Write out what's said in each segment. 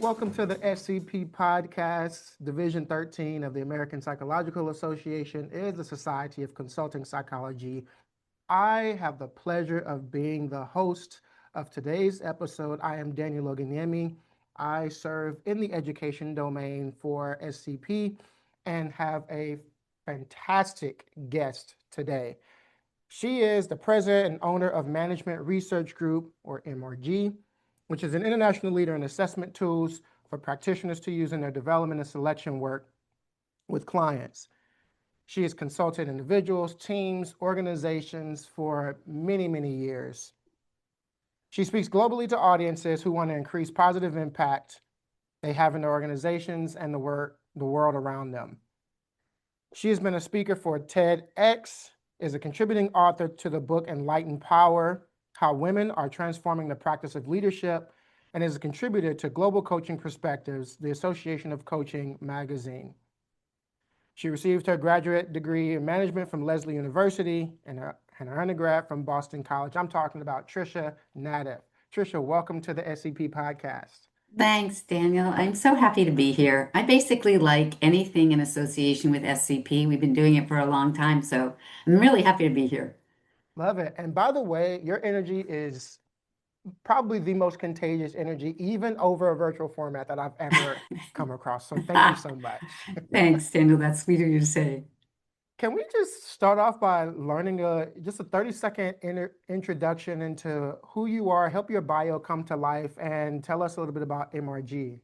Welcome to the SCP Podcast. Division 13 of the American Psychological Association is the Society of Consulting Psychology. I have the pleasure of being the host of today's episode. I am Daniel Oganyemi. I serve in the education domain for SCP and have a fantastic guest today. She is the president and owner of Management Research Group, or MRG, which is an international leader in assessment tools for practitioners to use in their development and selection work with clients. She has consulted individuals, teams, organizations for many, many years. She speaks globally to audiences who want to increase positive impact they have in their organizations and the world around them. She has been a speaker for TEDx, is a contributing author to the book Enlightened Power: How Women Are Transforming the Practice of Leadership, and is a contributor to Global Coaching Perspectives, the Association of Coaching magazine. She received her graduate degree in management from Lesley University and her undergrad from Boston College. I'm talking about Tricia Naddaff. Tricia, welcome to the SCP Podcast. Thanks, Daniel. I'm so happy to be here. I basically like anything in association with SCP. We've been doing it for a long time, so I'm really happy to be here. Love it. And by the way, your energy is probably the most contagious energy, even over a virtual format, that I've ever come across. So thank you so much. Thanks, Daniel. That's sweet of you to say. Can we just start off by learning just a 30-second introduction into who you are, help your bio come to life, and tell us a little bit about MRG?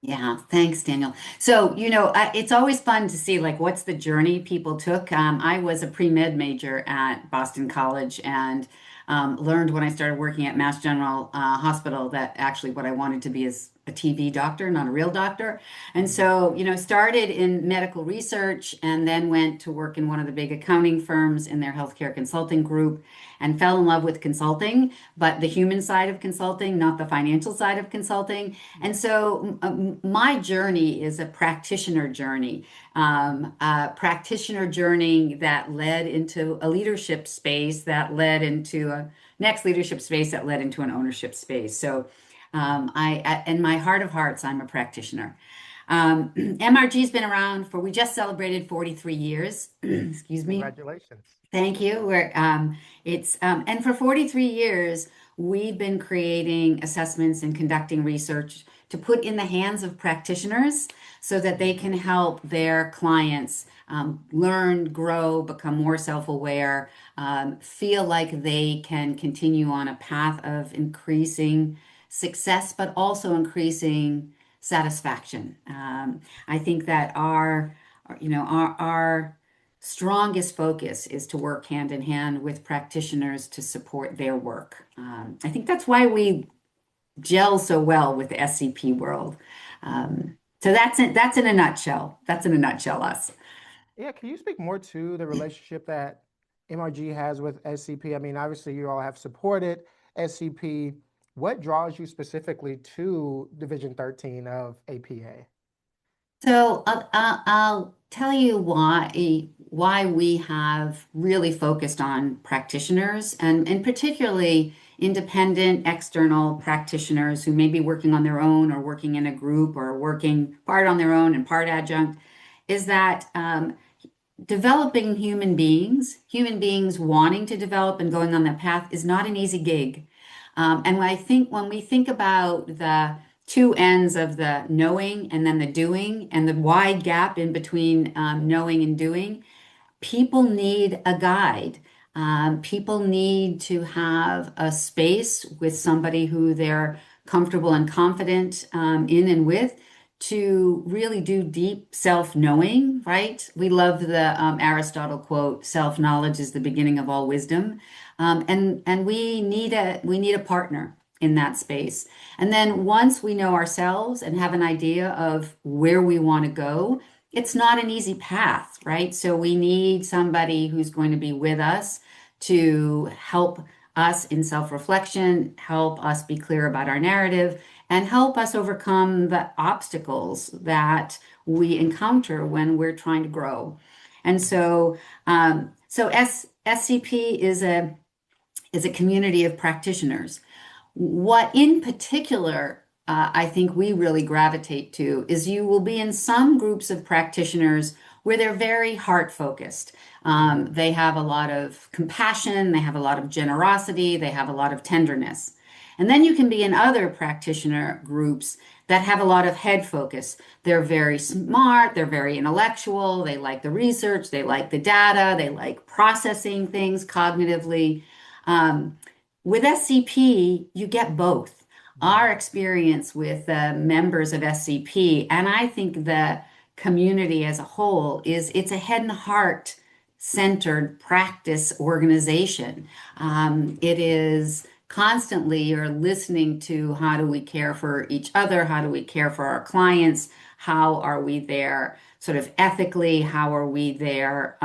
Yeah, thanks, Daniel. So, it's always fun to see what's the journey people took. I was a pre-med major at Boston College and learned when I started working at Mass General Hospital that actually what I wanted to be is a TV doctor, not a real doctor. And so, started in medical research and then went to work in one of the big accounting firms in their healthcare consulting group and fell in love with consulting, but the human side of consulting, not the financial side of consulting. And so my journey is a practitioner journey that led into a leadership space, that led into a next leadership space, that led into an ownership space. So in my heart of hearts, I'm a practitioner. MRG's been around we just celebrated 43 years. Excuse me. Congratulations. Thank you. And for 43 years, we've been creating assessments and conducting research to put in the hands of practitioners so that they can help their clients learn, grow, become more self-aware, feel like they can continue on a path of increasing success, but also increasing satisfaction. I think that our strongest focus is to work hand in hand with practitioners to support their work. I think that's why we gel so well with the SCP world. So that's it. That's in a nutshell. That's in a nutshell us. Yeah, can you speak more to the relationship that MRG has with SCP? I mean, obviously you all have supported SCP. What draws you specifically to Division 13 of APA? So I'll tell you why we have really focused on practitioners and particularly independent external practitioners who may be working on their own or working in a group or working part on their own and part adjunct, is that developing human beings wanting to develop and going on that path is not an easy gig. And I think when we think about the two ends of the knowing and then the doing and the wide gap in between knowing and doing, people need a guide. People need to have a space with somebody who they're comfortable and confident in and with to really do deep self-knowing, right? We love the Aristotle quote, "Self-knowledge is the beginning of all wisdom." And we need a partner in that space. And then once we know ourselves and have an idea of where we want to go, it's not an easy path, right? So we need somebody who's going to be with us to help us in self-reflection, help us be clear about our narrative, and help us overcome the obstacles that we encounter when we're trying to grow. And so, SCP is a community of practitioners. What in particular I think we really gravitate to is you will be in some groups of practitioners where they're very heart focused. Mhm. They have a lot of compassion, they have a lot of generosity, they have a lot of tenderness. And then you can be in other practitioner groups that have a lot of head focus. They're very smart, they're very intellectual, they like the research, they like the data, they like processing things cognitively. Um, with SCP, you get both. Our experience with members of SCP, and I think the community as a whole, is it's a head and heart centered practice organization. It is constantly you're listening to how do we care for each other? How do we care for our clients? How are we there sort of ethically? How are we there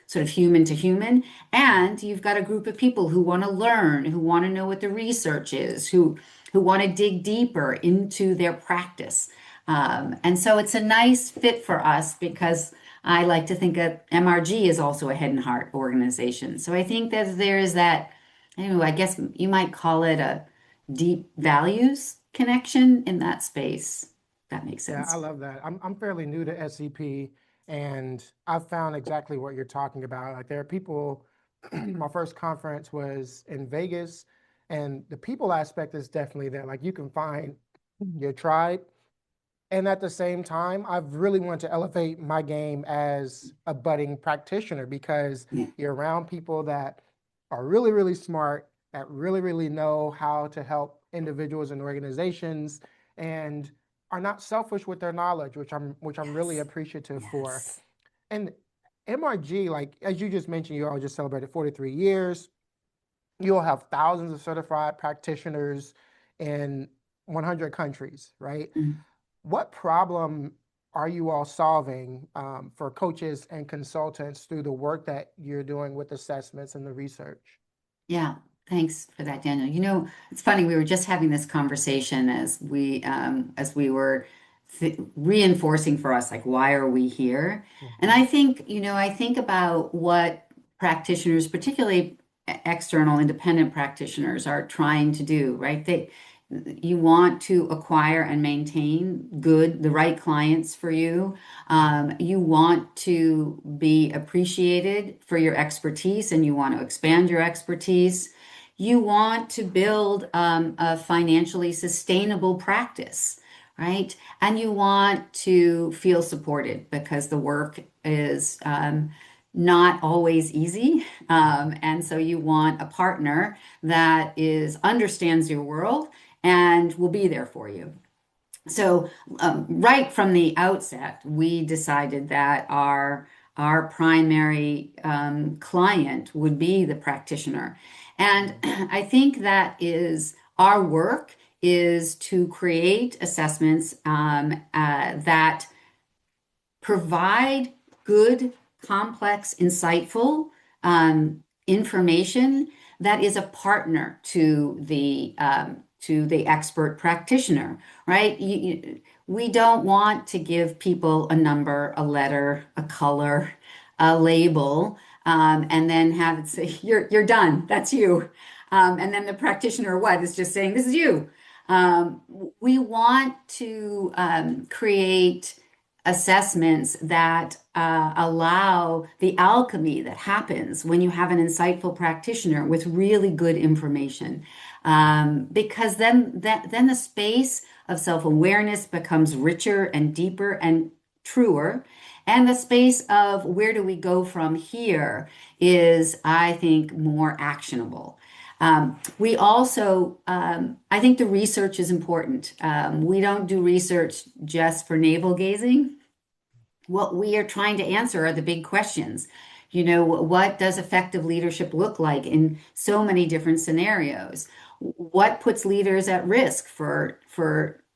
sort of human to human? And you've got a group of people who want to learn, who want to know what the research is, who want to dig deeper into their practice. And so it's a nice fit for us because I like to think of MRG is also a head and heart organization. So I think that there is that, I don't know, I guess you might call it a deep values connection in that space. That makes Yeah, I sense. love that. I'm fairly new to SCP, and I've found exactly what you're talking about. Like there are people. My first conference was in Vegas, and the people aspect is definitely there. Like you can find your tribe, and at the same time, I've really wanted to elevate my game as a budding practitioner because Yeah. you're around people that are really, really smart, that really, really know how to help individuals and organizations, and are not selfish with their knowledge, which I'm really Yes. appreciative for. Yes. And MRG, like as you just mentioned, you all just celebrated 43 years. You'll have thousands of certified practitioners in 100 countries, right? Mm. What problem are you all solving for coaches and consultants through the work that you're doing with assessments and the research? Yeah, thanks for that, Daniel. You know, it's funny, we were just having this conversation as we were reinforcing for us, like, why are we here? And Mhm. I think, I think about what practitioners, particularly external independent practitioners, are trying to do, right? You want to acquire and maintain the right clients for you. You want to be appreciated for your expertise and you want to expand your expertise. You want to build a financially sustainable practice, right? And you want to feel supported because the work is not always easy. And so you want a partner that understands your world and will be there for you. So, right from the outset, we decided that our primary client would be the practitioner, and Mhm. I think that is our work is to create assessments that provide good, complex, insightful information that is a partner to the expert practitioner, right? We don't want to give people a number, a letter, a color, a label, and then have it say, you're done. That's you. And then the practitioner, what, is just saying, this is you. Um, we want to create assessments that allow the alchemy that happens when you have an insightful practitioner with really good information. Because then the space of self-awareness becomes richer and deeper and truer. And the space of where do we go from here is, I think, more actionable. We also, I think the research is important. We don't do research just for navel gazing. What we are trying to answer are the big questions. What does effective leadership look like in so many different scenarios? What puts leaders at risk for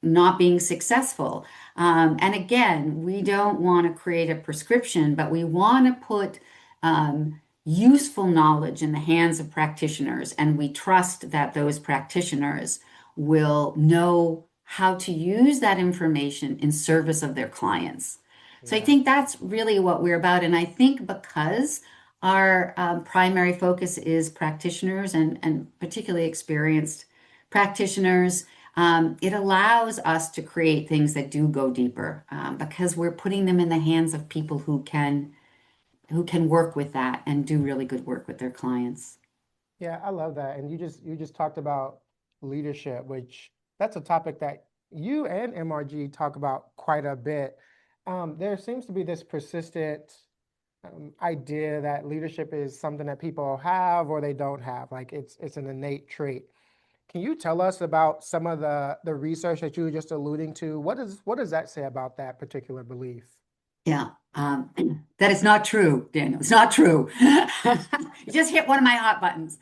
not being successful? And again, we don't want to create a prescription, but we want to put useful knowledge in the hands of practitioners, and we trust that those practitioners will know how to use that information in service of their clients. So I Yeah. think that's really what we're about. And I think because our primary focus is practitioners and particularly experienced practitioners, it allows us to create things that do go deeper, because we're putting them in the hands of people who can work with that and do really good work with their clients. Yeah, I love that. And you just talked about leadership, which that's a topic that you and MRG talk about quite a bit. There seems to be this persistent idea that leadership is something that people have or they don't have, like it's an innate trait. Can you tell us about some of the research that you were just alluding to? What does that say about that particular belief? Yeah, that is not true, Daniel. It's not true. You just hit one of my hot buttons.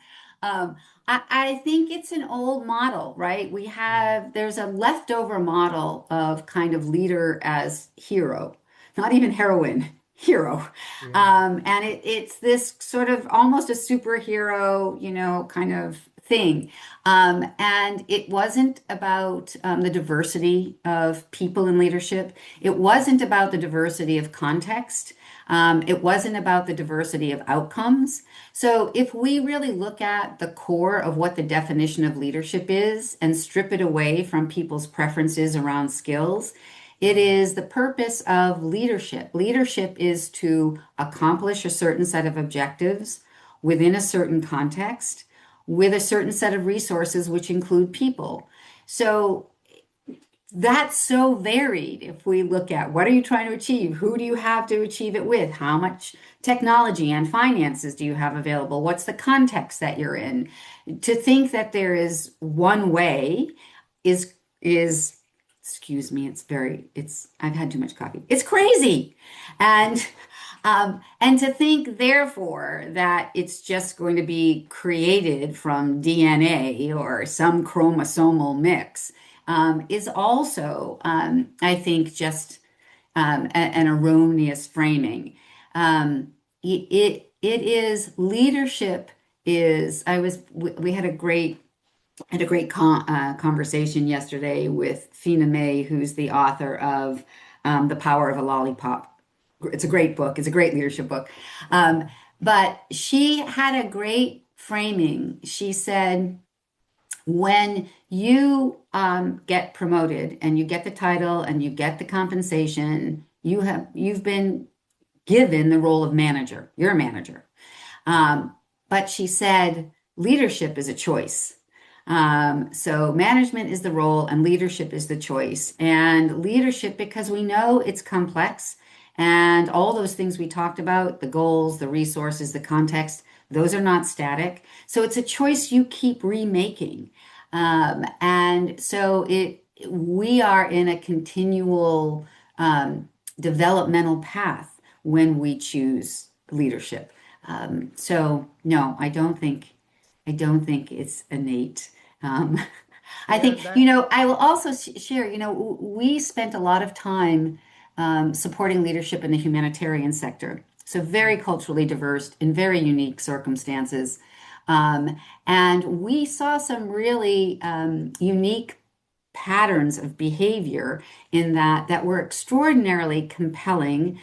I think it's an old model, right? Mm, There's a leftover model of kind of leader as hero, not even heroine, hero. yeah. And it's this sort of almost a superhero, kind of thing. And it wasn't about the diversity of people in leadership. It wasn't about the diversity of context. It wasn't about the diversity of outcomes. So, if we really look at the core of what the definition of leadership is and strip it away from people's preferences around skills, it Mm, is the purpose of leadership. Leadership is to accomplish a certain set of objectives within a certain context with a certain set of resources, which include people. So, that's so varied. If we look at what are you trying to achieve? Who do you have to achieve it with? How much technology and finances do you have available? What's the context that you're in? To think that there is one way is excuse me, it's I've had too much coffee. It's crazy. And to think therefore that it's just going to be created from DNA or some chromosomal mix, is also, I think, just an erroneous framing. It is leadership is I was we had a great conversation yesterday with Fina May, who's the author of The Power of a Lollipop. It's a great book. It's a great leadership book. Um, but she had a great framing. She said, when you get promoted and you get the title and you get the compensation, you've been given the role of manager. You're a manager. But she said leadership is a choice. So management is the role and leadership is the choice. And leadership, because we know it's complex and all those things we talked about, the goals, the resources, the context, those are not static. So it's a choice you keep remaking. And so we are in a continual developmental path when we choose leadership. So no, I don't think it's innate. Um, I Yeah, think, that I will also share, we spent a lot of time supporting leadership in the humanitarian sector. So very culturally diverse in very unique circumstances. Um, and we saw some really unique patterns of behavior in that were extraordinarily compelling,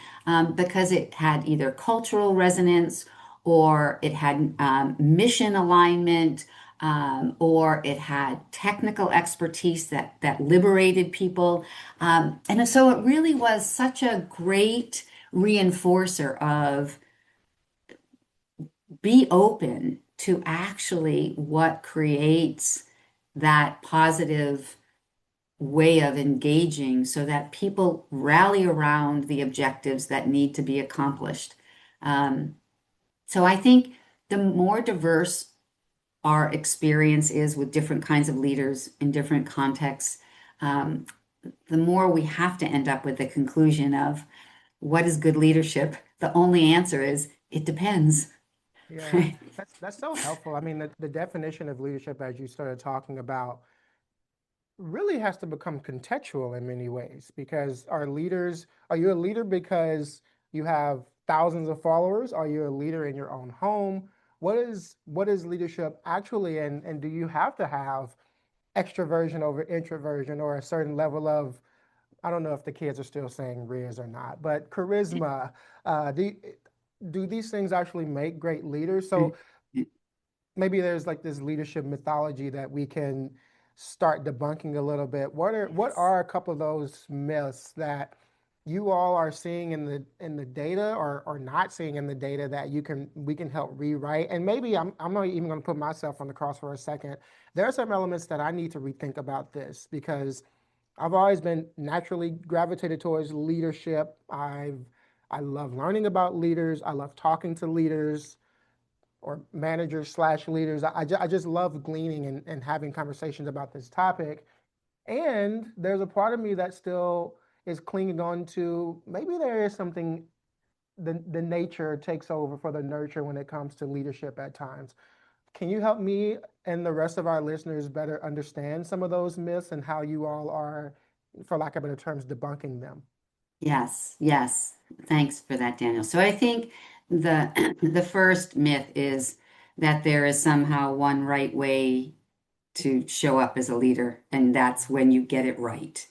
because it had either cultural resonance or it had mission alignment, or it had technical expertise that liberated people. And so it really was such a great reinforcer of be open to actually what creates that positive way of engaging so that people rally around the objectives that need to be accomplished. Um, so I think the more diverse our experience is with different kinds of leaders in different contexts, um, the more we have to end up with the conclusion of what is good leadership. The only answer is it depends. yeah, Right? that's so helpful. I mean, the definition of leadership, as you started talking about, really has to become contextual in many ways because are you a leader because you have thousands of followers? Are you a leader in your own home? What is leadership actually, and do you have to have extroversion over introversion or a certain level of, I don't know if the kids are still saying Riz or not, but charisma? Do these things actually make great leaders? So maybe there's like this leadership mythology that we can start debunking a little bit. What Yes. are a couple of those myths that you all are seeing in the data or not seeing in the data that we can help rewrite? And maybe I'm not even going to put myself on the cross for a second. There are some elements that I need to rethink about this because I've always been naturally gravitated towards leadership. I love learning about leaders. I love talking to leaders or managers slash leaders. I just love gleaning and having conversations about this topic. And there's a part of me that still is clinging on to maybe there is something the nature takes over for the nurture when it comes to leadership at times. Can you help me and the rest of our listeners better understand some of those myths and how you all are, for lack of better terms, debunking them? Yes, yes. Thanks for that, Daniel. So I think the the first myth is that there is somehow one right way to show up as a leader, and that's when you get it right.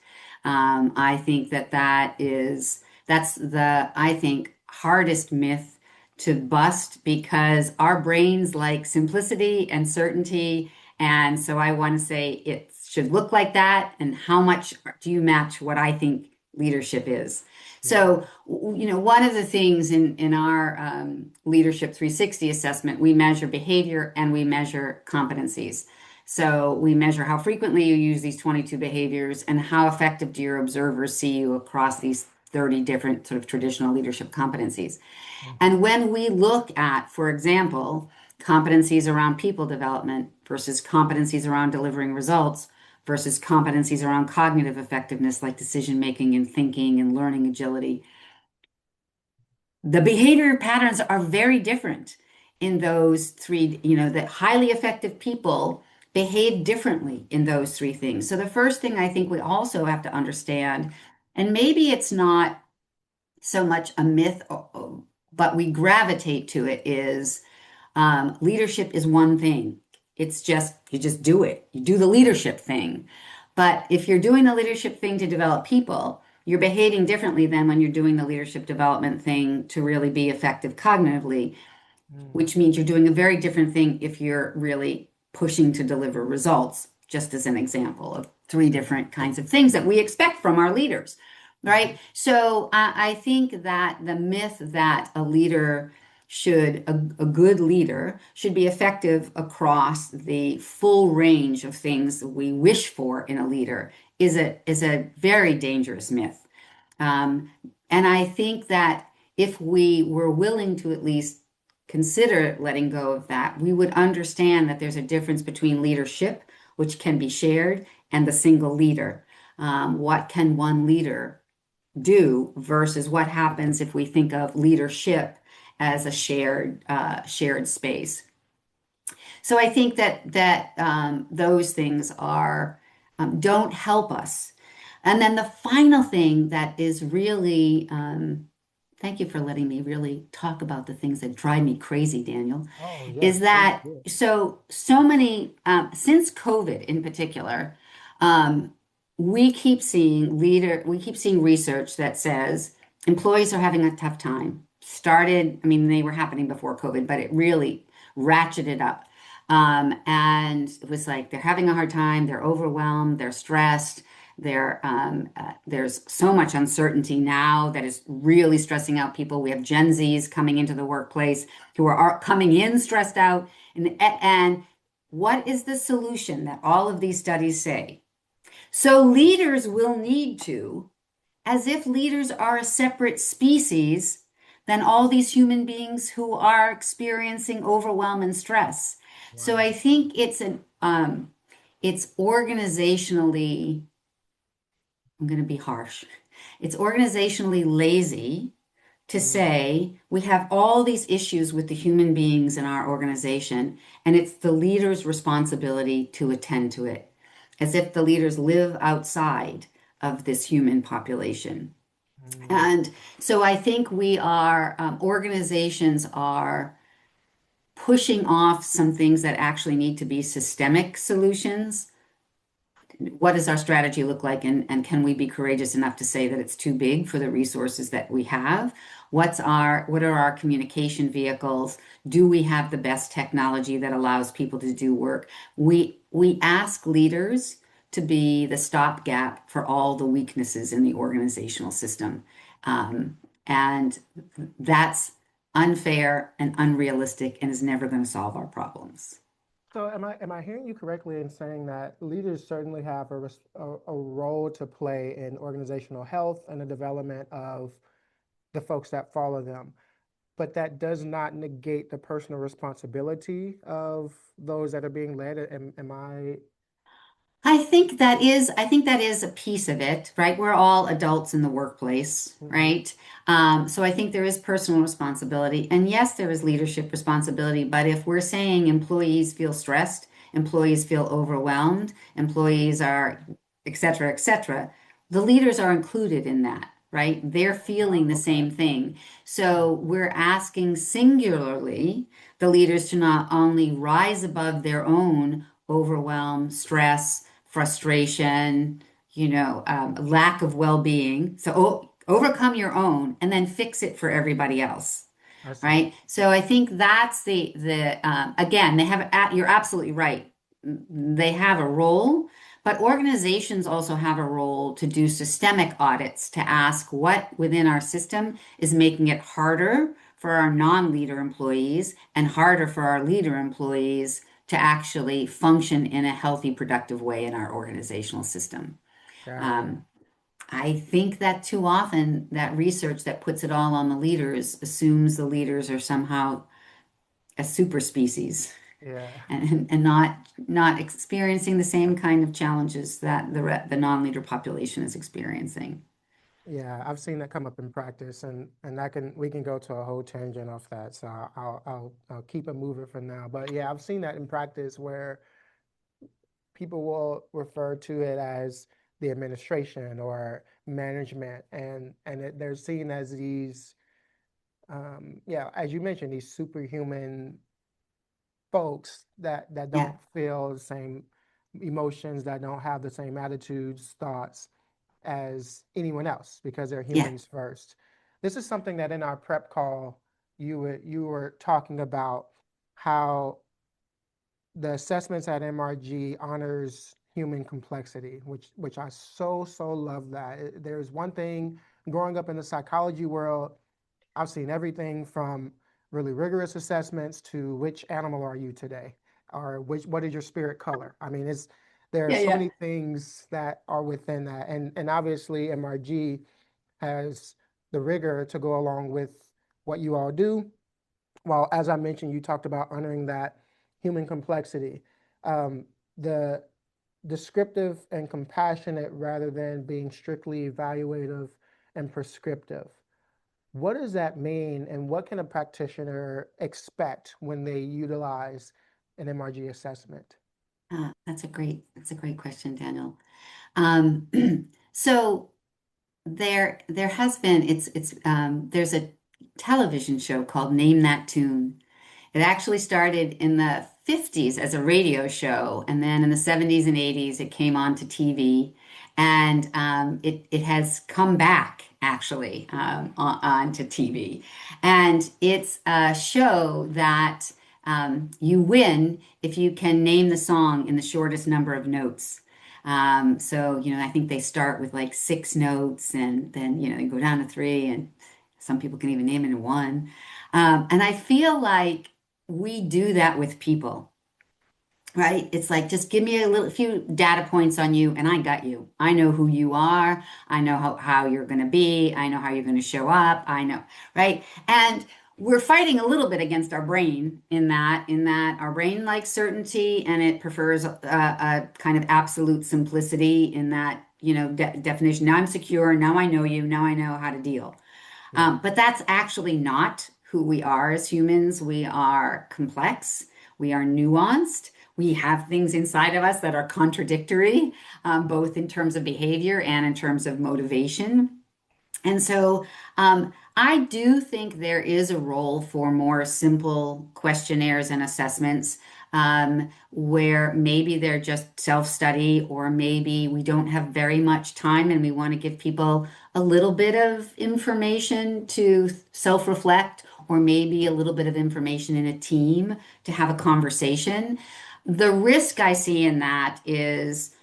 I think that's the I think hardest myth to bust because our brains like simplicity and certainty, and so I want to say it should look like that. And how much do you match what I think leadership is? Yeah. So, one of the things in our leadership 360 assessment, we measure behavior and we measure competencies. So we measure how frequently you use these 22 behaviors and how effective do your observers see you across these 30 different sort of traditional leadership competencies. Mhm. And when we look at, for example, competencies around people development versus competencies around delivering results versus competencies around cognitive effectiveness like decision making and thinking and learning agility, the behavior patterns are very different in those three, that highly effective people behave differently in those three things. So the first thing I think we also have to understand, and maybe it's not so much a myth, but we gravitate to it, is leadership is one thing. It's just, you just do it. You do the leadership thing. But if you're doing the leadership thing to develop people, you're behaving differently than when you're doing the leadership development thing to really be effective cognitively, Mm. which means you're doing a very different thing if you're really pushing to deliver results, just as an example of three different kinds of things that we expect from our leaders, Mhm. right? So I think that the myth that a good leader should be effective across the full range of things we wish for in a leader is a very dangerous myth. Um, and I think that if we were willing to at least consider letting go of that, we would understand that there's a difference between leadership, which can be shared, and the single leader. What can one leader do versus what happens if we think of leadership as a shared space? So I think that those things are don't help us. And then the final thing that is really thank you for letting me really talk about the things that drive me crazy, Daniel, Oh, is yes, please that do. so many since COVID in particular, um, we keep seeing research that says employees are having a tough time. Started, I mean, they were happening before COVID, but it really ratcheted up. And it was like they're having a hard time, they're overwhelmed, they're stressed. There's so much uncertainty now that is really stressing out people. We have Gen Zs coming into the workplace who are coming in stressed out. And what is the solution that all of these studies say? So leaders will need to, as if leaders are a separate species than all these human beings who are experiencing overwhelm and stress. So Wow. I think it's organizationally, I'm going to be harsh. It's organizationally lazy to Mm. say we have all these issues with the human beings in our organization, and it's the leader's responsibility to attend to it, as if the leaders live outside of this human population. Mm. And so I think organizations are pushing off some things that actually need to be systemic solutions what does our strategy look like, and can we be courageous enough to say that it's too big for the resources that we have? What are our communication vehicles? Do we have the best technology that allows people to do work? We ask leaders to be the stopgap for all the weaknesses in the organizational system. And that's unfair and unrealistic and is never going to solve our problems. So am I hearing you correctly in saying that leaders certainly have a role to play in organizational health and the development of the folks that follow them, but that does not negate the personal responsibility of those that are being led? Am I? I think that is a piece of it, right? We're all adults in the workplace, Mhm. right? So I think there is personal responsibility. And yes, there is leadership responsibility. But if we're saying employees feel stressed, employees feel overwhelmed, employees are, et cetera, the leaders are included in that, right? They're Wow, feeling the okay. same thing. So we're asking singularly the leaders to not only rise above their own overwhelm, stress, frustration, lack of well-being. So overcome your own and then fix it for everybody else, I see. right? So I think that's the again, you're absolutely right. They have a role, but organizations also have a role to do systemic audits to ask what within our system is making it harder for our non-leader employees and harder for our leader employees to actually function in a healthy, productive way in our organizational system. Got it. Um, I think that too often that research that puts it all on the leaders assumes the leaders are somehow a super species Yeah. and not experiencing the same kind of challenges that the non-leader population is experiencing. Yeah, I've seen that come up in practice, and that can we can go to a whole tangent off that. So I'll keep it moving for now. But yeah, I've seen that in practice where people will refer to it as the administration or management, and they're seen as these, yeah, as you mentioned, these superhuman folks that Yeah, don't feel the same emotions, that don't have the same attitudes, thoughts as anyone else because they're yeah. humans first. This is something that in our prep call you were talking about how the assessments at MRG honors human complexity, which I so love that. There's one thing growing up in the psychology world, I've seen everything from really rigorous assessments to which animal are you today, or what is your spirit color. I mean, it's there are Yeah, so yeah. many things that are within that, and obviously MRG has the rigor to go along with what you all do. Well, as I mentioned, you talked about honoring that human complexity, the descriptive and compassionate rather than being strictly evaluative and prescriptive. What does that mean, and what can a practitioner expect when they utilize an MRG assessment? That's a great question, Daniel. Um, so there has been there's a television show called Name That Tune. It actually started in the 50s as a radio show, and then in the 70s and 80s it came on to TV, and it has come back actually onto TV, and it's a show that you win if you can name the song in the shortest number of notes. So, I think they start with like six notes and then, they go down to three, and some people can even name it in one. And I feel like we do that with people, right? It's like, just give me few data points on you and I got you. I know who you are. I know how you're going to be. I know how you're going to show up. I know, right? And we're fighting a little bit against our brain in that our brain likes certainty and it prefers a kind of absolute simplicity in that, definition. Now I'm secure. Now I know you. Now I know how to deal. Yeah. But that's actually not who we are as humans. We are complex, we are nuanced, we have things inside of us that are contradictory, both in terms of behavior and in terms of motivation. And so I do think there is a role for more simple questionnaires and assessments. where maybe they're just self-study, or maybe we don't have very much time and we want to give people a little bit of information to self-reflect, or maybe a little bit of information in a team to have a conversation. The risk I see in that is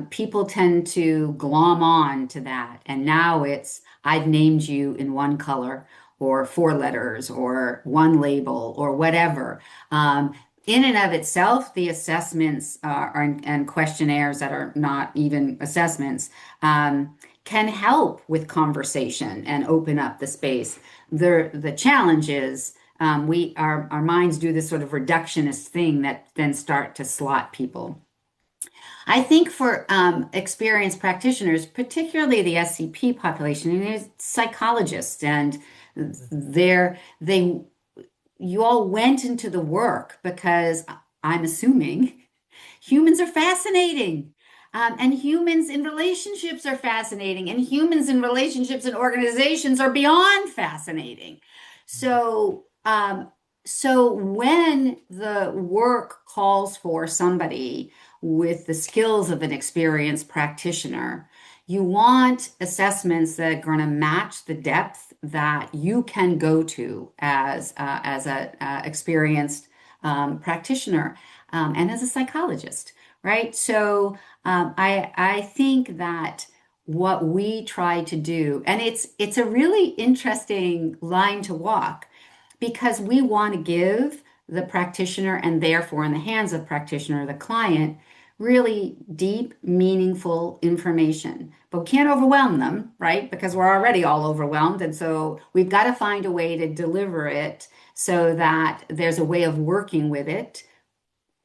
people tend to glom on to that. And now it's, I've named you in one color or four letters or one label or whatever. In and of itself, the assessments and questionnaires that are not even assessments can help with conversation and open up the space. The challenge is our minds do this sort of reductionist thing that then start to slot people. I think for experienced practitioners, particularly the SCP population, and there's psychologists, and they you all went into the work because I'm assuming humans are fascinating. And humans in relationships are fascinating, and humans in relationships and organizations are beyond fascinating. So when the work calls for somebody with the skills of an experienced practitioner, you want assessments that are going to match the depth that you can go to as a experienced practitioner and as a psychologist, right? So I think that what we try to do, and it's a really interesting line to walk, because we want to give the practitioner, and therefore in the hands of practitioner, the client, really deep, meaningful information. But we can't overwhelm them, right? Because we're already all overwhelmed. And so we've got to find a way to deliver it so that there's a way of working with it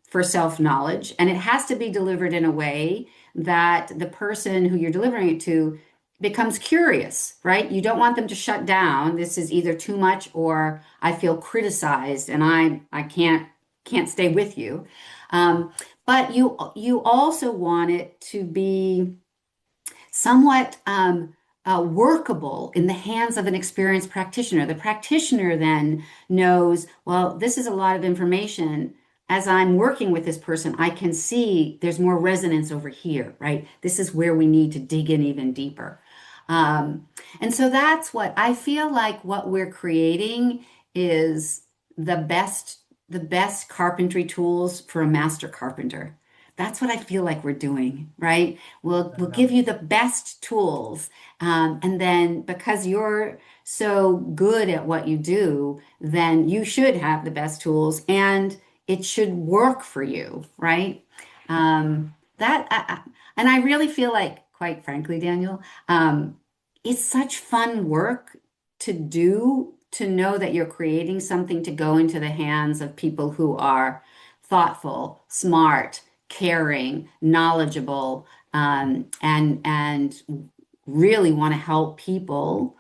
for self-knowledge. And it has to be delivered in a way that the person who you're delivering it to becomes curious, right? You don't want them to shut down. This is either too much, or I feel criticized and I can't stay with you. But you also want it to be somewhat workable in the hands of an experienced practitioner. The practitioner then knows, well, this is a lot of information. As I'm working with this person, I can see there's more resonance over here, right? This is where we need to dig in even deeper. And so that's what I feel like what we're creating is the best carpentry tools for a master carpenter. That's what I feel like we're doing, right? We'll give you the best tools. And then because you're so good at what you do, then you should have the best tools and it should work for you, right? And I really feel like, quite frankly, Daniel, it's such fun work to do, to know that you're creating something to go into the hands of people who are thoughtful, smart, caring, knowledgeable, and really want to help people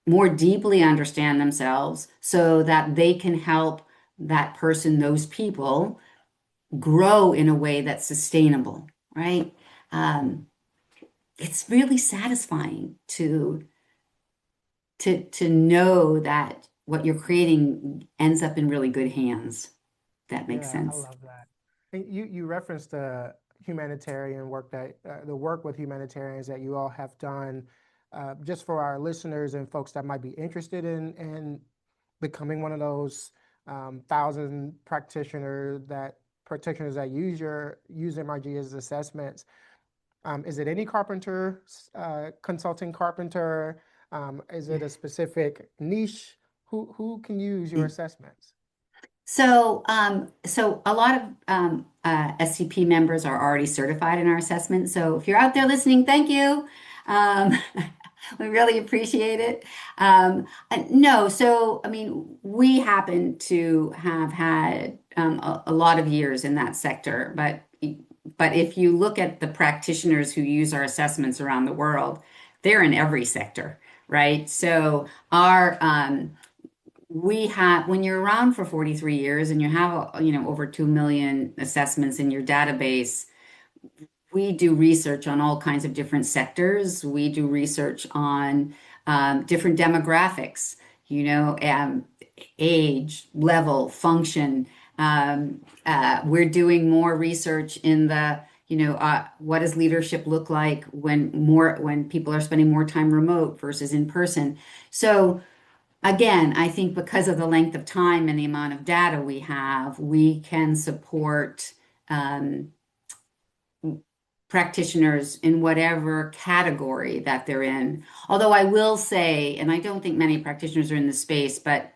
more deeply understand themselves so that they can help that person, those people, grow in a way that's sustainable, right? It's really satisfying to know that what you're creating ends up in really good hands. That makes Yeah, I sense. love that. And you referenced the humanitarian work that the work with humanitarians that you all have done. Just for our listeners and folks that might be interested in becoming one of those thousand practitioners that use MRG as assessments. Is it any carpenter, consulting carpenter? Is it a specific niche? Who can use your assessments? So a lot of SCP members are already certified in our assessment. So if you're out there listening, thank you. Um, we really appreciate it. No, so I mean, we happen to have had a lot of years in that sector, but if you look at the practitioners who use our assessments around the world, they're in every sector, right? So our we have, when you're around for 43 years and you have, over 2 million assessments in your database, we do research on all kinds of different sectors. We do research on different demographics, age, level, function, We're doing more research in the, what does leadership look like when people are spending more time remote versus in person. So again, I think because of the length of time and the amount of data we have, we can support um, practitioners in whatever category that they're in. Although I will say, and I don't think many practitioners are in this space, but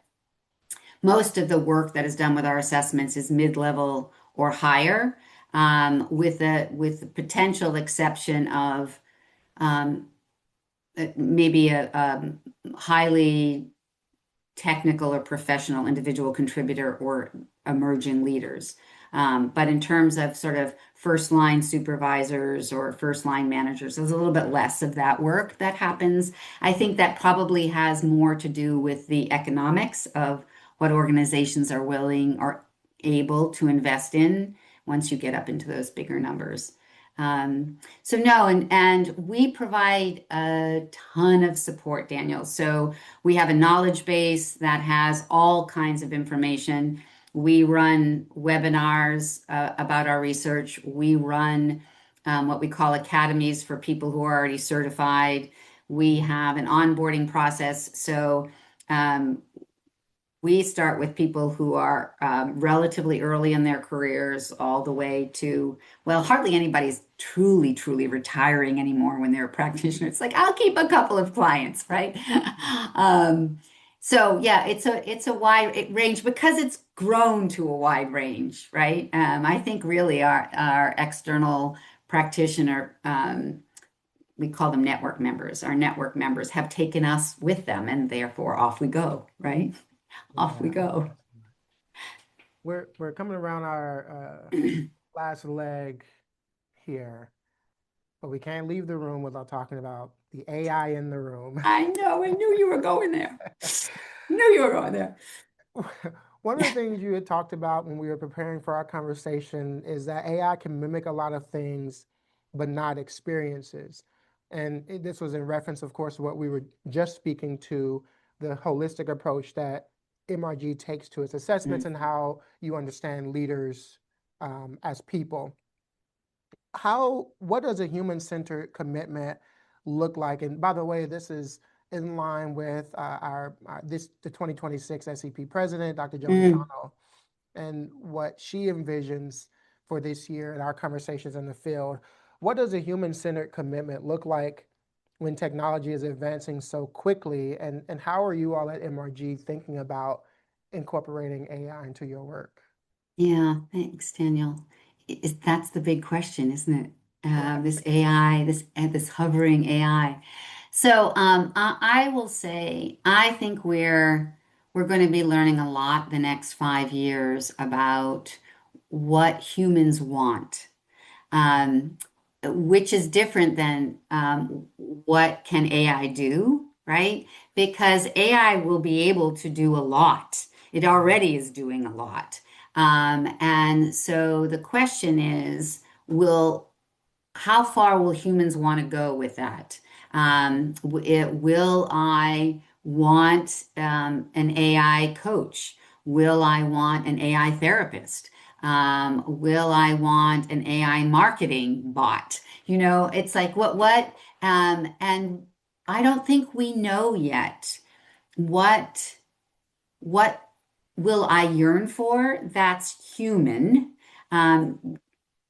most of the work that is done with our assessments is mid-level or higher, with the potential exception of um, maybe a highly technical or professional individual contributor or emerging leaders. But in terms of sort of first line supervisors or first line managers, there's a little bit less of that work that happens. I think that probably has more to do with the economics of what organizations are willing or able to invest in once you get up into those bigger numbers. So no, and we provide a ton of support, Daniel. So we have a knowledge base that has all kinds of information. We run webinars about our research. We run what we call academies for people who are already certified. We have an onboarding process. So um, we start with people who are relatively early in their careers, all the way to, well, hardly anybody's truly, truly retiring anymore when they're a practitioner. It's like, I'll keep a couple of clients, right? um, so yeah, it's a wide range because it's grown to a wide range, right? I think really our external practitioner, we call them network members. Our network members have taken us with them, and therefore off we go, right? Off we Yeah, go. we're coming around our last leg here, but we can't leave the room without talking about the AI in the room. I know, I knew you were going there. Knew you were going there. One of the things you had talked about when we were preparing for our conversation is that AI can mimic a lot of things, but not experiences. And this was in reference, of course, to what we were just speaking to, the holistic approach that MRG takes to its assessments and how you understand leaders as people. What does a human-centered commitment look like? And by the way, this is in line with the 2026 SCP president, Dr. Joan Mm. McConnell, and what she envisions for this year in our conversations in the field. What does a human-centered commitment look like when technology is advancing so quickly? And how are you all at MRG thinking about incorporating AI into your work? Yeah, thanks, Daniel. That's the big question, isn't it? Right. This AI, this hovering AI. So I will say, I think we're going to be learning a lot the next 5 years about what humans want, um, which is different than what can AI do, right? Because AI will be able to do a lot. It already is doing a lot. And so the question is, how far will humans want to go with that? Will I want an AI coach? Will I want an AI therapist? Will I want an AI marketing bot? It's like and I don't think we know yet what what will I yearn for that's human,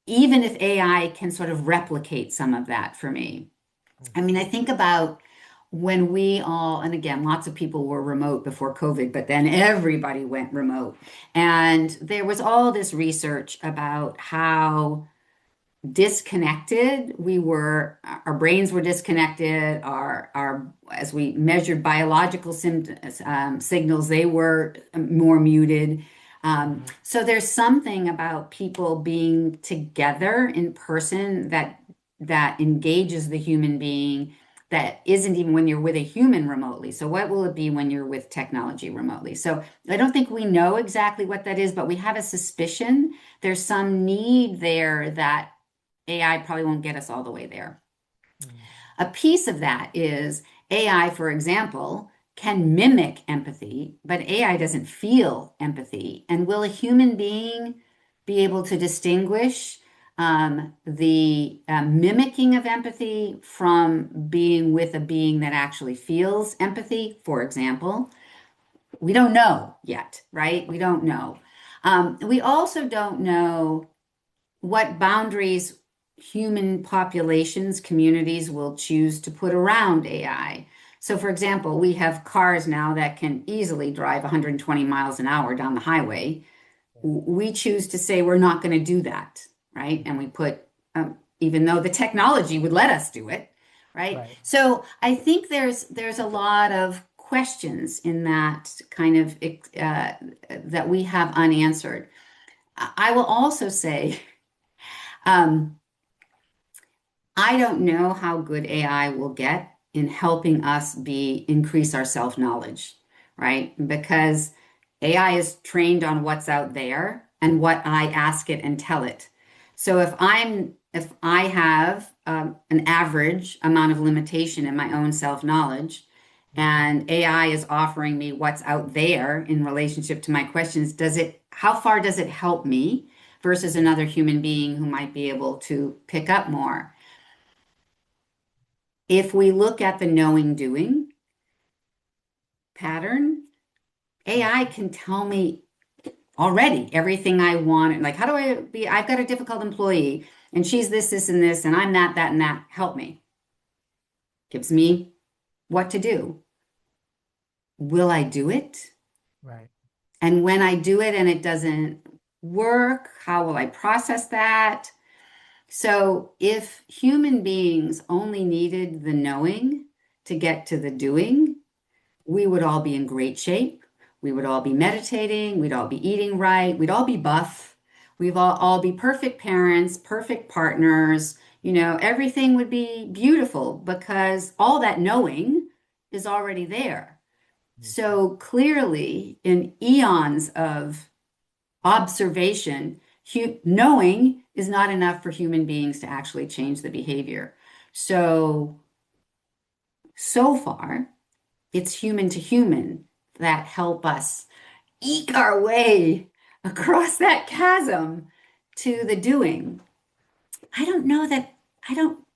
even if AI can sort of replicate some of that for me. I mean, I think about when we all, and again, lots of people were remote before COVID, but then everybody went remote. And there was all this research about how disconnected we were. Our brains were disconnected. As we measured biological symptoms, signals, they were more muted. So there's something about people being together in person that engages the human being that isn't even when you're with a human remotely. So what will it be when you're with technology remotely? So I don't think we know exactly what that is, but we have a suspicion there's some need there that AI probably won't get us all the way there. Mm. A piece of that is AI, for example, can mimic empathy, but AI doesn't feel empathy. And will a human being be able to distinguish the mimicking of empathy from being with a being that actually feels empathy, for example? We don't know yet, right? We don't know. We also don't know what boundaries human populations, communities will choose to put around AI. So, for example, we have cars now that can easily drive 120 miles an hour down the highway. We choose to say we're not going to do that, right? And we put, even though the technology would let us do it, right? Right. So I think there's a lot of questions in that kind of that we have unanswered. I will also say, um, I don't know how good AI will get in helping us increase our self-knowledge, right? Because AI is trained on what's out there and what I ask it and tell it. So if I have an average amount of limitation in my own self-knowledge, and AI is offering me what's out there in relationship to my questions, how far does it help me versus another human being who might be able to pick up more? If we look at the knowing doing pattern, AI can tell me already everything I want. Like, how do I be? I've got a difficult employee and she's this, and this, and I'm that, and that. Help me. Gives me what to do. Will I do it? Right. And when I do it and it doesn't work, how will I process that? So if human beings only needed the knowing to get to the doing, we would all be in great shape. We would all be meditating. We'd all be eating right. We'd all be buff. We'd all be perfect parents, perfect partners. Everything would be beautiful because all that knowing is already there. Mhm. So clearly, in eons of observation, knowing is not enough for human beings to actually change the behavior. So far, it's human to human that help us eke our way across that chasm to the doing. I don't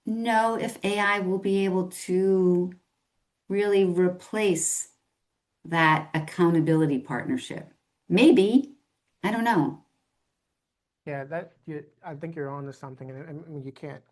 know if AI will be able to really replace that accountability partnership. Maybe, I don't know. Yeah, I think you're on to something, and I mean, you can't.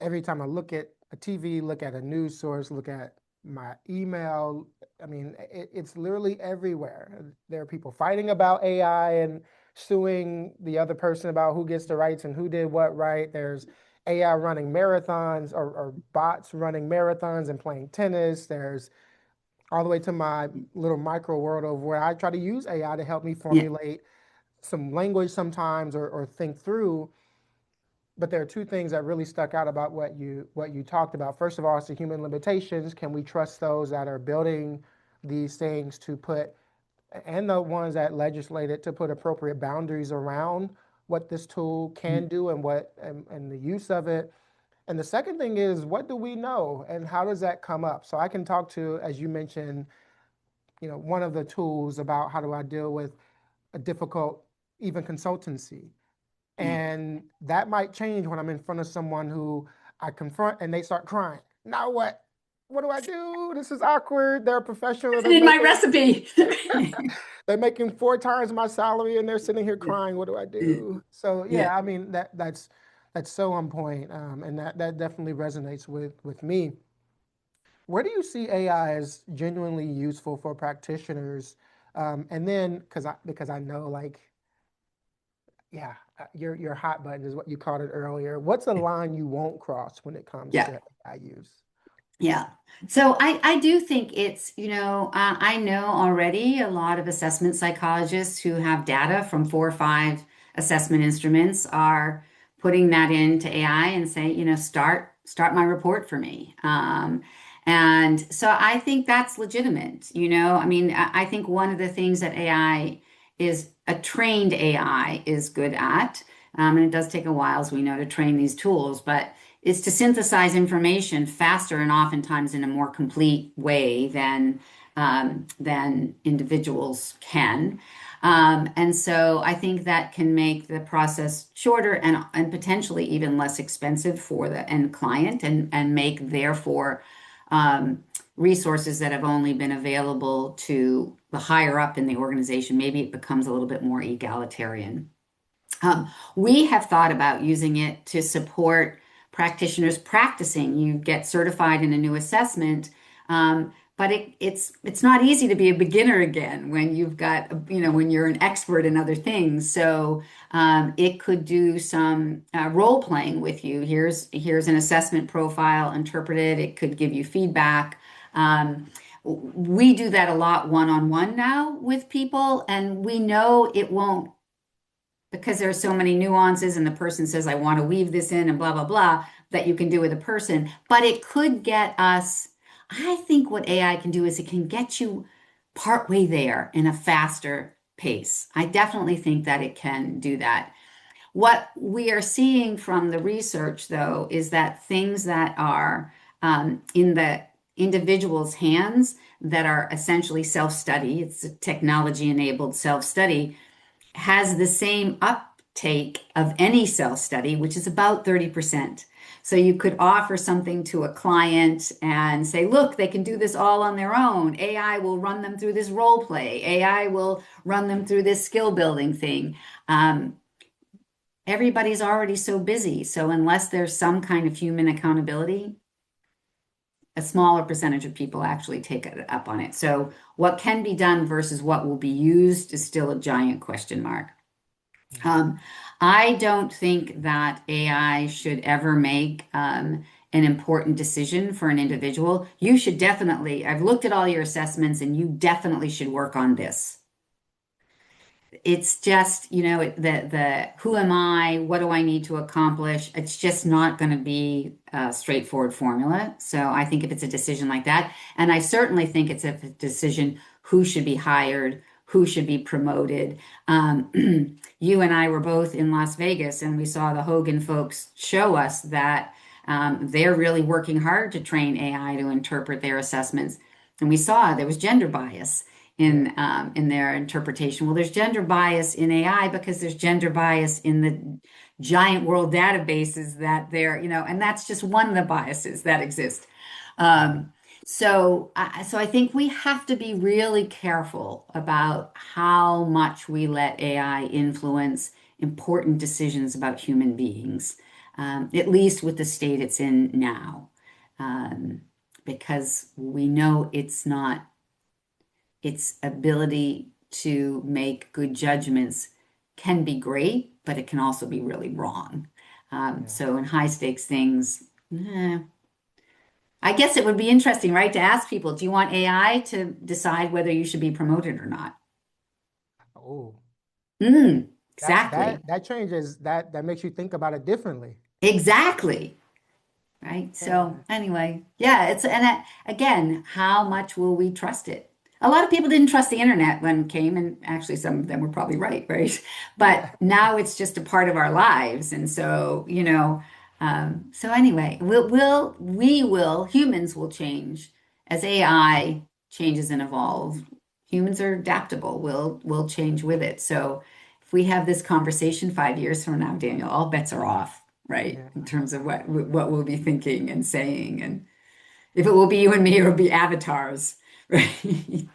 Every time I look at a TV, look at a news source, look at my email, I mean, it's literally everywhere. There are people fighting about AI and suing the other person about who gets the rights and who did what right. There's AI running marathons or bots running marathons and playing tennis. There's all the way to my little micro world of where I try to use AI to help me Yeah, formulate some language sometimes or think through. But there are two things that really stuck out about what you talked about. First of all, it's the human limitations. Can we trust those that are building these things to put, and the ones that legislate it to put appropriate boundaries around what this tool can do and and the use of it? And the second thing is, what do we know and how does that come up? So I can talk to, as you mentioned, one of the tools about how do I deal with a difficult, even consultancy. yeah. And that might change when I'm in front of someone who I confront and they start crying. Now what? What do I do? This is awkward. They're a professional. It's in my recipe. They're making four times my salary and they're sitting here crying. What do I do? So Yeah. yeah, I mean that's so on point. And that definitely resonates with me. Where do you see AI as genuinely useful for practitioners? And then because I know like yeah, your hot button is what you called it earlier. What's a line you won't cross when it comes Yeah. to AI use? Yeah. So I do think it's, I know already a lot of assessment psychologists who have data from 4 or 5 assessment instruments are putting that into AI and say, start my report for me. And so I think that's legitimate. I mean, I think one of the things that AI is a trained AI is good at, and it does take a while, as we know, to train these tools, but is to synthesize information faster and oftentimes in a more complete way than individuals can. And so I think that can make the process shorter and potentially even less expensive for the end client and make therefore resources that have only been available to the higher up in the organization, maybe it becomes a little bit more egalitarian. We have thought about using it to support practitioners practicing. You get certified in a new assessment, but it's not easy to be a beginner again when you've got, when you're an expert in other things. So it could do some role playing with you. Here's an assessment profile, interpret it. It could give you feedback. We do that a lot one-on-one now with people, and we know it won't, because there are so many nuances and the person says, I want to weave this in and blah, blah, blah, that you can do with a person. But it could get us, I think what AI can do is it can get you partway there in a faster pace. I definitely think that it can do that. What we are seeing from the research, though, is that things that are in the individual's hands that are essentially self-study, it's a technology-enabled self-study, has the same uptake of any self-study, which is about 30%. So you could offer something to a client and say, look, they can do this all on their own. AI will run them through this role play. AI will run them through this skill building thing. Everybody's already so busy. So unless there's some kind of human accountability, a smaller percentage of people actually take it up on it. So what can be done versus what will be used is still a giant question mark. I don't think that AI should ever make an important decision for an individual. You should definitely, I've looked at all your assessments and you definitely should work on this. It's just, the who am I? What do I need to accomplish? It's just not going to be a straightforward formula. So I think if it's a decision like that, and I certainly think it's a decision who should be hired, who should be promoted. You and I were both in Las Vegas and we saw the Hogan folks show us that they're really working hard to train AI to interpret their assessments. And we saw there was gender bias in their interpretation. Well, there's gender bias in AI because there's gender bias in the giant world databases that and that's just one of the biases that exist. So I think we have to be really careful about how much we let AI influence important decisions about human beings, at least with the state it's in now, because we know its ability to make good judgments can be great, but it can also be really wrong. So in high stakes things, I guess it would be interesting, right, to ask people, do you want AI to decide whether you should be promoted or not? Oh, Exactly. that changes that makes you think about it differently. Exactly. Right. Yeah. So anyway, yeah, again, how much will we trust it? A lot of people didn't trust the internet when it came, and actually some of them were probably right, right? But Yeah. now it's just a part of our lives. And so, so anyway, humans will change as AI changes and evolve. Humans are adaptable. We'll change with it. So if we have this conversation 5 years from now, Daniel, all bets are off, right? Yeah. In terms of what we'll be thinking and saying, and if it will be you and me or it'll be avatars, right?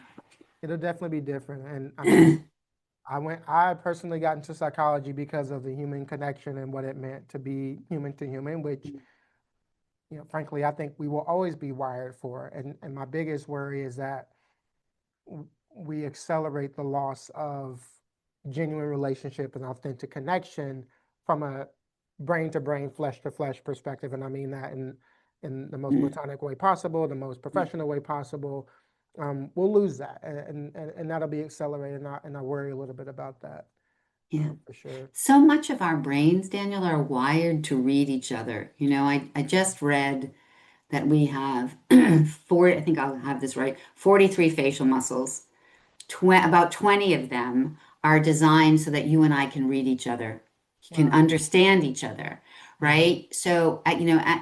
It'll definitely be different. And I mean, I personally got into psychology because of the human connection and what it meant to be human to human, which, frankly, I think we will always be wired for. And my biggest worry is that we accelerate the loss of genuine relationship and authentic connection from a brain to brain, flesh to flesh perspective. And I mean that in the most platonic way possible, the most professional way possible. We'll lose that, and that'll be accelerated. And I worry a little bit about that, Yeah. for sure. So much of our brains, Daniel, are wired to read each other. I just read that we have I think I'll have this right, 43 facial muscles. About 20 of them are designed so that you and I can read each other, can Wow. understand each other, Mhm. right? So,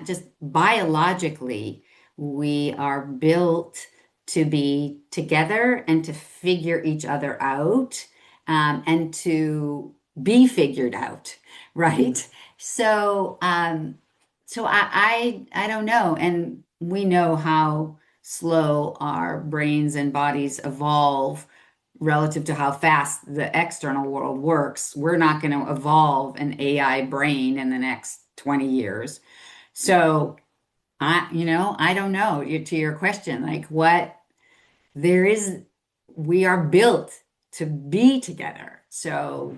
just biologically, we are built to be together and to figure each other out, and to be figured out, Mhm. right? So, I don't know, and we know how slow our brains and bodies evolve relative to how fast the external world works. We're not going to evolve an AI brain in the next 20 years. So I don't know. To your question, like what there is, we are built to be together. So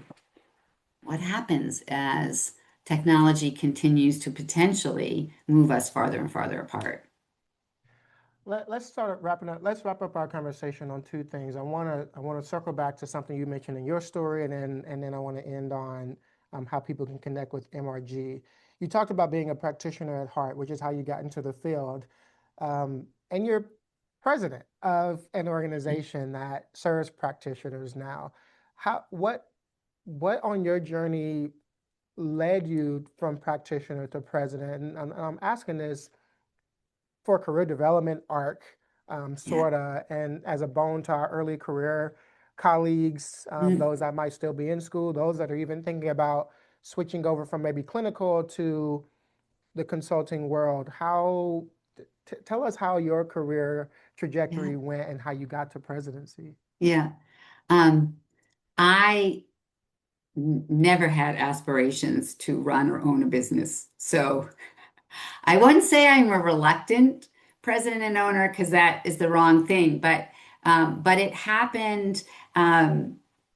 what happens as technology continues to potentially move us farther and farther apart? Let's start wrapping up. Let's wrap up our conversation on two things. I want to circle back to something you mentioned in your story, and then I want to end on how people can connect with MRG. You talked about being a practitioner at heart, which is how you got into the field, and you're president of an organization that serves practitioners now. How what on your journey led you from practitioner to president? And I'm asking this for a career development arc, Yeah. sort of, and as a bone to our early career colleagues, Mm, those that might still be in school, those that are even thinking about switching over from maybe clinical to the consulting world. Tell us how your career yeah. trajectory went and how you got to presidency. Yeah. Um, I never had aspirations to run or own a business. So I wouldn't say I'm a reluctant president and owner because that is the wrong thing, but it happened.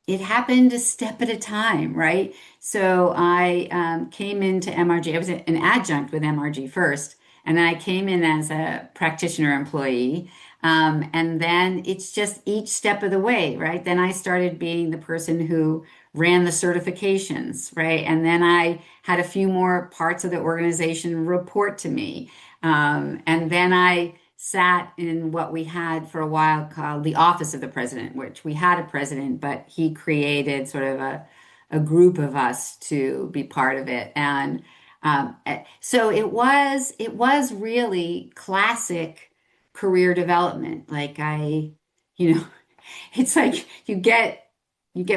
It happened a step at a time, right? So I came into MRG. I was an adjunct with MRG first, and then I came in as a practitioner employee. And then it's just each step of the way, right? Then I started being the person who ran the certifications, right? And then I had a few more parts of the organization report to me. And then I sat in what we had for a while called the Office of the President, which we had a president, but he created sort of a group of us to be part of it. And so it was really classic career development. You know, it's like you get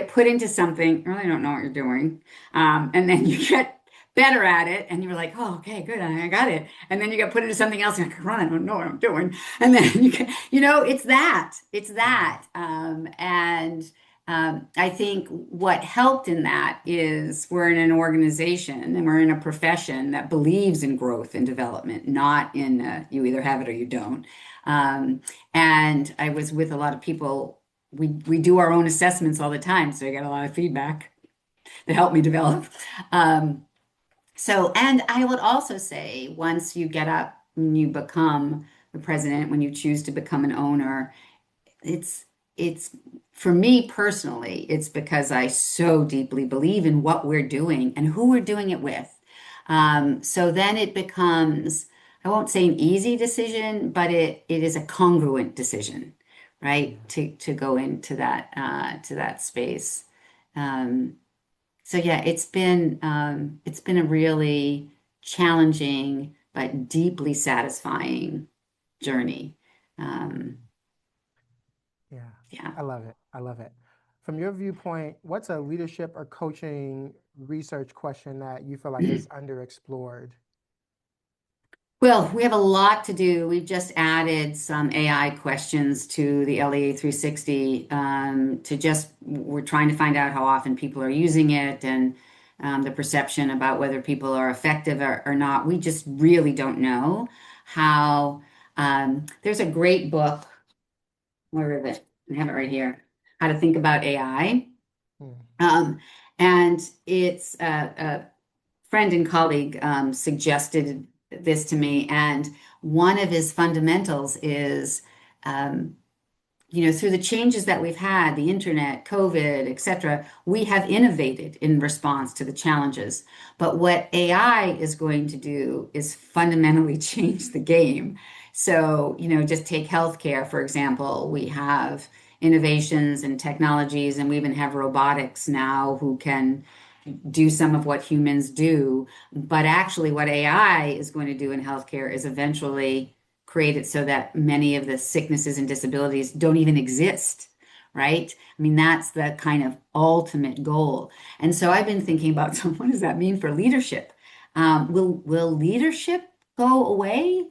put into something, you really don't know what you're doing. And then you get better at it and you're like, oh, okay, good, I got it. And then you get put into something else and you're like, run, I don't know what I'm doing. And then it's that. And I think what helped in that is we're in an organization and we're in a profession that believes in growth and development, not in you either have it or you don't. Um, and I was with a lot of people. We do our own assessments all the time, so I get a lot of feedback that helped me develop. Um, and I would also say once you get up and you become the president, when you choose to become an owner, it's it's for me personally, it's because I so deeply believe in what we're doing and who we're doing it with. So then it becomes, I won't say an easy decision, but it is a congruent decision, right? To go into that space. Um, so yeah, it's been a really challenging but deeply satisfying journey. Um, Yeah, yeah. I love it. I love it. From your viewpoint, what's a leadership or coaching research question that you feel like is underexplored? Well, we have a lot to do. We've just added some AI questions to the LEA 360 we're trying to find out how often people are using it and the perception about whether people are effective or not. We just really don't know how. There's a great book, where is it? I have it right here, How to Think About AI. Hmm. Um, and it's a friend and colleague suggested this to me, and one of his fundamentals is, um, through the changes that we've had, the internet, COVID, etc., we have innovated in response to the challenges. But what AI is going to do is fundamentally change the game. So, just take healthcare, for example. We have innovations and technologies, and we even have robotics now who can do some of what humans do. But actually, what AI is going to do in healthcare is eventually create it so that many of the sicknesses and disabilities don't even exist, right? I mean, that's the kind of ultimate goal. And so I've been thinking about, so what does that mean for leadership? Will leadership go away?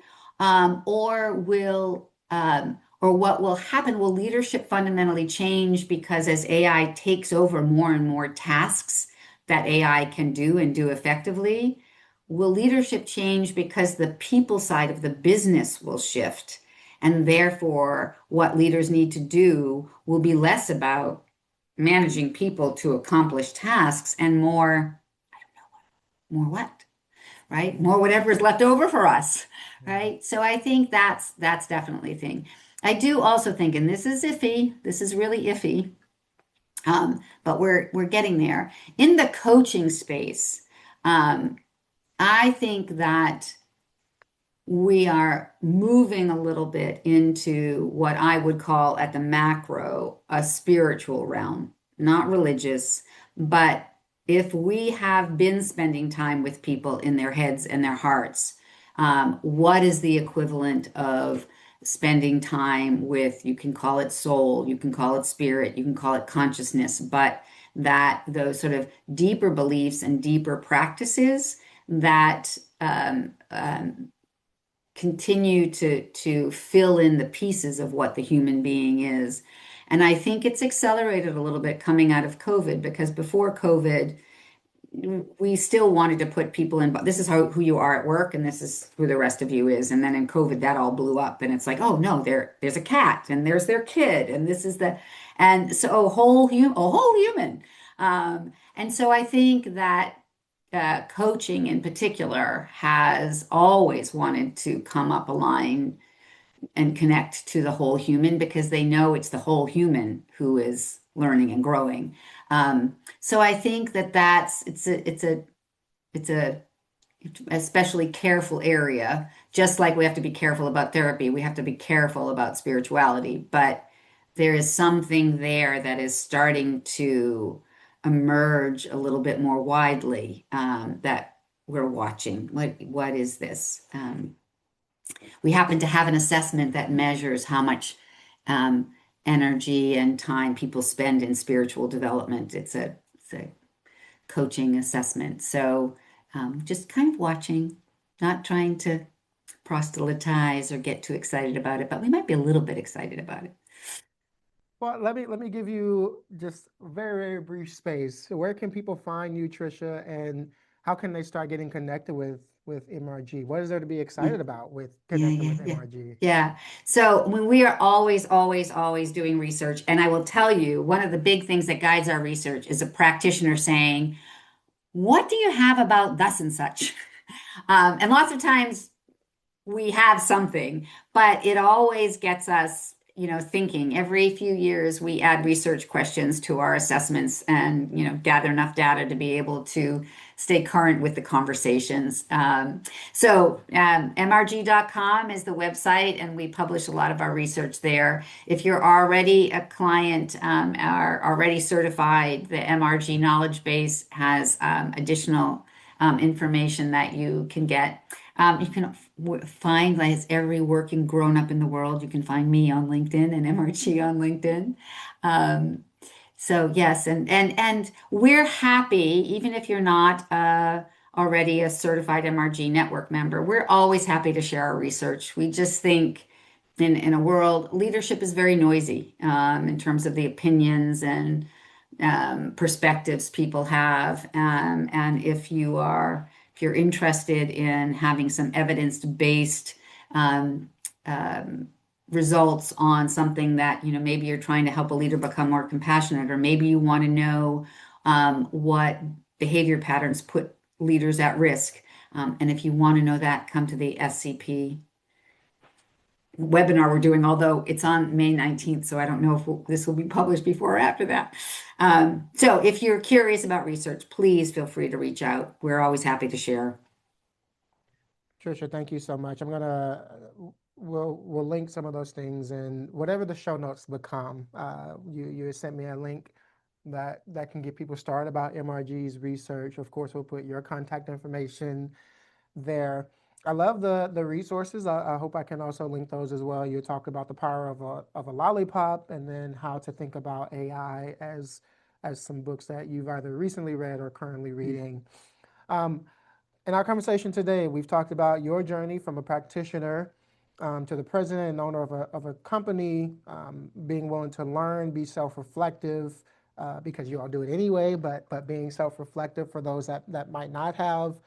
Or what will happen? Will leadership fundamentally change because as AI takes over more and more tasks that AI can do and do effectively, will leadership change because the people side of the business will shift? And therefore, what leaders need to do will be less about managing people to accomplish tasks and more what? Right? More whatever is left over for us, Yeah. right? So I think that's definitely a thing. I do also think, and this is iffy, this is really iffy, but we're getting there. In the coaching space, um, I think that we are moving a little bit into what I would call at the macro a spiritual realm, not religious, but if we have been spending time with people in their heads and their hearts, what is the equivalent of spending time with, you can call it soul, you can call it spirit, you can call it consciousness, but that those sort of deeper beliefs and deeper practices that continue to fill in the pieces of what the human being is. And I think it's accelerated a little bit coming out of COVID because before COVID, we still wanted to put people in, but this is who you are at work and this is who the rest of you is. And then in COVID, that all blew up and it's like, oh no, there's a cat and there's their kid and this is and so a whole human. And so I think that coaching in particular has always wanted to come up a line and connect to the whole human because they know it's the whole human who is learning and growing. So I think that it's a especially careful area. Just like we have to be careful about therapy, we have to be careful about spirituality. But there is something there that is starting to emerge a little bit more widely that we're watching. What is this? We happen to have an assessment that measures how much energy and time people spend in spiritual development. It's a coaching assessment. So just kind of watching, not trying to proselytize or get too excited about it, but we might be a little bit excited about it. Well, let me give you just a very, very brief space. So where can people find you, Tricia, and how can they start getting connected with MRG? What is there to be Yeah, excited about with yeah, connecting yeah, with yeah. MRG? Yeah. So when we are always, always, always doing research, and I will tell you, one of the big things that guides our research is a practitioner saying, what do you have about thus and such? And lots of times we have something, but it always gets us, thinking. Every few years, we add research questions to our assessments and, gather enough data to be able to stay current with the conversations. MRG.com is the website, and we publish a lot of our research there. If you're already a client, are already certified, the MRG knowledge base has additional information that you can get. You can find like every working grown up in the world. You can find me on LinkedIn and MRG on LinkedIn. So yes, and we're happy, even if you're not already a certified MRG network member, we're always happy to share our research. We just think in a world, leadership is very noisy in terms of the opinions and perspectives people have. And if you're interested in having some evidence-based um, um, results on something that, maybe you're trying to help a leader become more compassionate, or maybe you want to know what behavior patterns put leaders at risk. And if you want to know that, come to the SCP webinar we're doing, although it's on May 19th, so I don't know if this will be published before or after that. So if you're curious about research, please feel free to reach out. We're always happy to share. Tricia, thank you so much. We'll link some of those things and whatever the show notes become. You sent me a link that can get people started about MRG's research. Of course, we'll put your contact information there. I love the resources. I hope I can also link those as well. You talked about the power of a lollipop, and then how to think about AI as some books that you've either recently read or currently reading. Um, in our conversation today, we've talked about your journey from a practitioner to the president and owner of a company, being willing to learn, be self-reflective, because you all do it anyway, but being self-reflective for those that might not have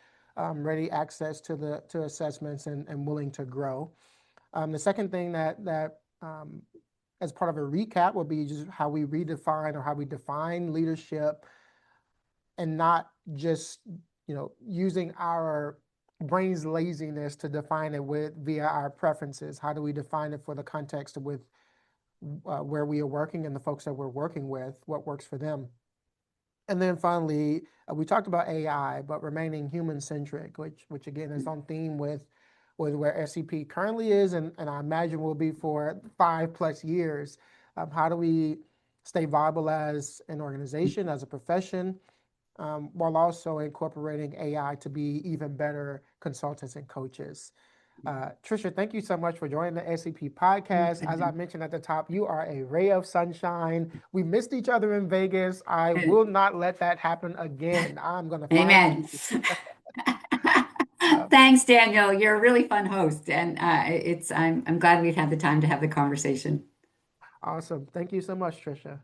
ready access to assessments and willing to grow. The second thing that as part of a recap would be just how we redefine or how we define leadership, and not just using our brain's laziness to define it via our preferences. How do we define it for the context with where we are working and the folks that we're working with, what works for them? And then finally, we talked about AI, but remaining human-centric, which again is on theme with where SCP currently is, and I imagine will be for 5+ years. How do we stay viable as an organization, as a profession, while also incorporating AI to be even better consultants and coaches? Tricia, thank you so much for joining the SCP podcast. As I mentioned at the top, you are a ray of sunshine. We missed each other in Vegas. I will not let that happen again. I'm going to find Amen. you. Thanks, Daniel. You're a really fun host, and I'm glad we've had the time to have the conversation. Awesome. Thank you so much, Tricia.